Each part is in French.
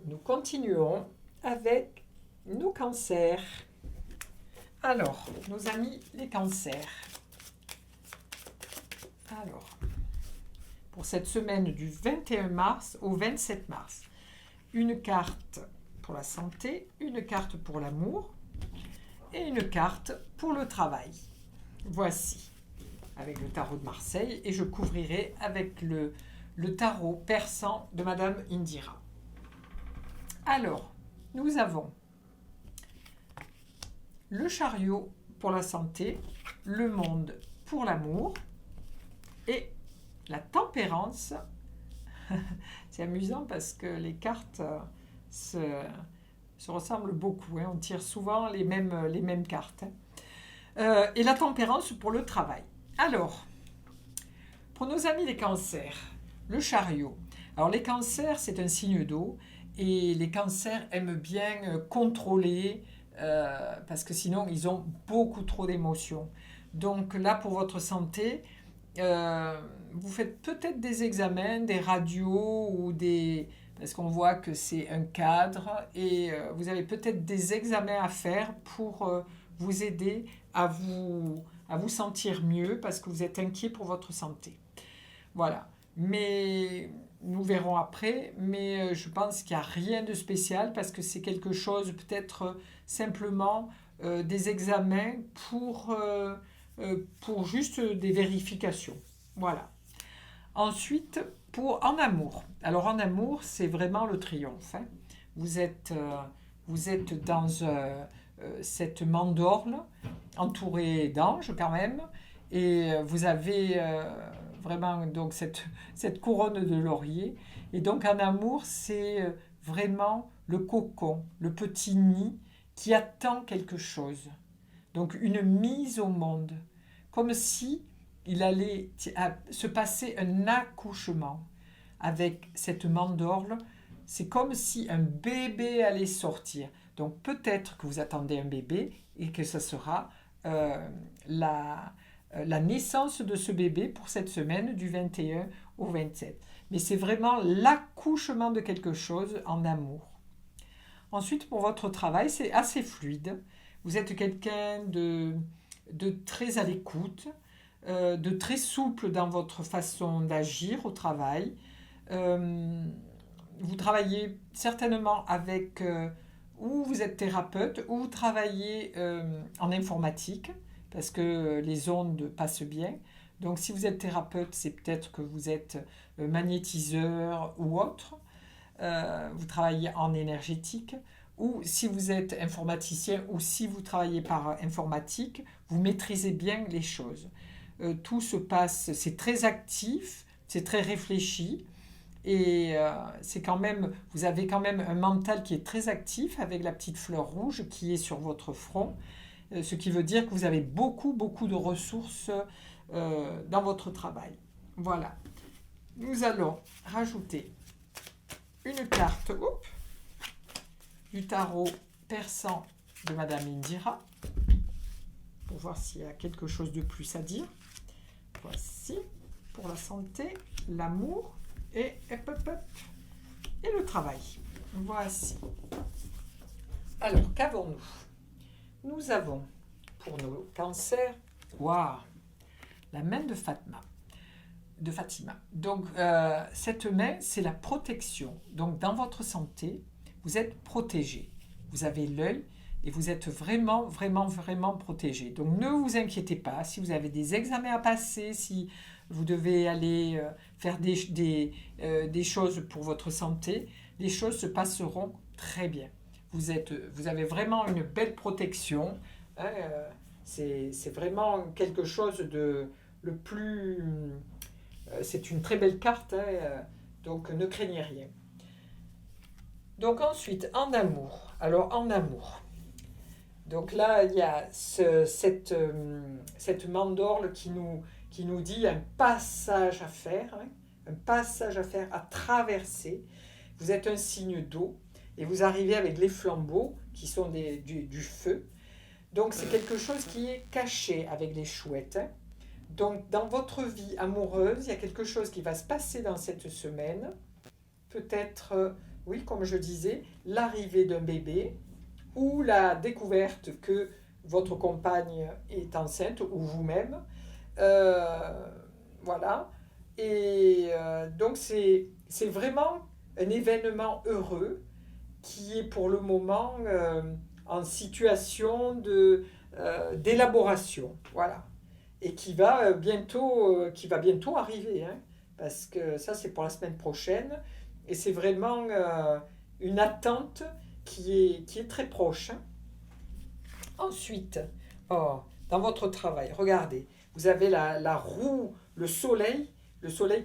nous continuons avec nos cancers. Alors, nos amis les cancers. Alors, pour cette semaine du 21 mars au 27 mars, une carte pour la santé, une carte pour l'amour et une carte pour le travail. Voici, avec le tarot de Marseille, et je couvrirai avec le tarot persan de Madame Indira. Alors, nous avons le chariot pour la santé, le monde pour l'amour et la tempérance. C'est amusant parce que les cartes se ressemblent beaucoup. On tire souvent les mêmes cartes. Et la tempérance pour le travail. Alors, pour nos amis les cancers, le chariot. Alors les cancers, c'est un signe d'eau et les cancers aiment bien contrôler parce que sinon ils ont beaucoup trop d'émotions. Donc là, pour votre santé, vous faites peut-être des examens, des radios ou des... Parce qu'on voit que c'est un cadre et vous avez peut-être des examens à faire pour vous aider à vous sentir mieux parce que vous êtes inquiet pour votre santé. Voilà. Mais nous verrons après. Mais je pense qu'il n'y a rien de spécial parce que c'est quelque chose peut-être simplement des examens pour juste des vérifications. Voilà. Ensuite, en amour. Alors en amour, c'est vraiment le triomphe. Hein. Vous êtes dans cette mandorle entourée d'anges quand même. Et vous avez vraiment donc cette couronne de laurier. Et donc en amour, c'est vraiment le cocon, le petit nid qui attend quelque chose. Donc une mise au monde. Comme si il allait se passer un accouchement avec cette mandorle. C'est comme si un bébé allait sortir. Donc peut-être que vous attendez un bébé et que ce sera la naissance de ce bébé pour cette semaine du 21 au 27. Mais c'est vraiment l'accouchement de quelque chose en amour. Ensuite, pour votre travail, c'est assez fluide. Vous êtes quelqu'un de très à l'écoute, de très souple dans votre façon d'agir au travail. Vous travaillez certainement avec, ou vous êtes thérapeute, ou vous travaillez en informatique, parce que les ondes passent bien. Donc si vous êtes thérapeute, c'est peut-être que vous êtes magnétiseur ou autre. Vous travaillez en énergétique. Ou si vous êtes informaticien ou si vous travaillez par informatique, vous maîtrisez bien les choses. Tout se passe, c'est très actif, c'est très réfléchi et c'est quand même, vous avez quand même un mental qui est très actif avec la petite fleur rouge qui est sur votre front, ce qui veut dire que vous avez beaucoup de ressources dans votre travail. Voilà. Nous allons rajouter une carte du tarot persan de Madame Indira pour voir s'il y a quelque chose de plus à dire. Voici pour la santé, l'amour et le travail. Voici. Alors, qu'avons-nous? Nous avons pour nos cancers, waouh, la main de Fatima. Donc, cette main, c'est la protection. Donc, dans votre santé, vous êtes protégé. Vous avez l'œil et vous êtes vraiment protégé. Donc, ne vous inquiétez pas. Si vous avez des examens à passer, si vous devez aller faire des choses pour votre santé, les choses se passeront très bien. Vous avez vraiment une belle protection. Hein, c'est vraiment quelque chose de le plus... c'est une très belle carte, hein, donc ne craignez rien. Donc ensuite, en amour. Alors en amour. Donc là, il y a cette mandorle qui nous dit un passage à faire, hein, un passage à faire, à traverser. Vous êtes un signe d'eau et vous arrivez avec les flambeaux qui sont du feu. Donc c'est quelque chose qui est caché avec les chouettes. Hein. Donc dans votre vie amoureuse, il y a quelque chose qui va se passer dans cette semaine. Peut-être oui, comme je disais, l'arrivée d'un bébé ou la découverte que votre compagne est enceinte ou vous-même. Euh, voilà. Et donc c'est vraiment un événement heureux qui est pour le moment en situation d'élaboration. Voilà. Et qui va bientôt arriver, hein, parce que ça c'est pour la semaine prochaine. Et c'est vraiment une attente qui est très proche, hein. Ensuite, oh, dans votre travail, regardez, vous avez la roue, le soleil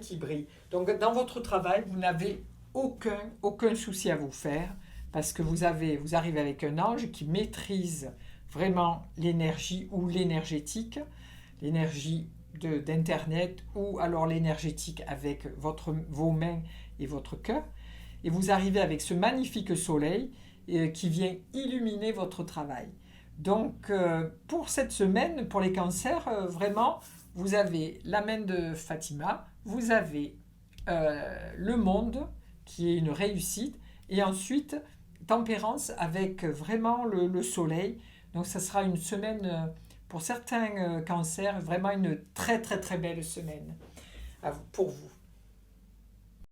qui brille. Donc dans votre travail, vous n'avez aucun souci à vous faire parce que vous arrivez avec un ange qui maîtrise vraiment l'énergie ou l'énergétique, l'énergie d'Internet ou alors l'énergétique avec vos mains et votre cœur. Et vous arrivez avec ce magnifique soleil qui vient illuminer votre travail. Donc, pour cette semaine, pour les cancers, vraiment, vous avez la main de Fatima, vous avez le monde, qui est une réussite, et ensuite, tempérance avec vraiment le soleil. Donc, ça sera une semaine, pour certains cancers, vraiment une très, très, très belle semaine pour vous.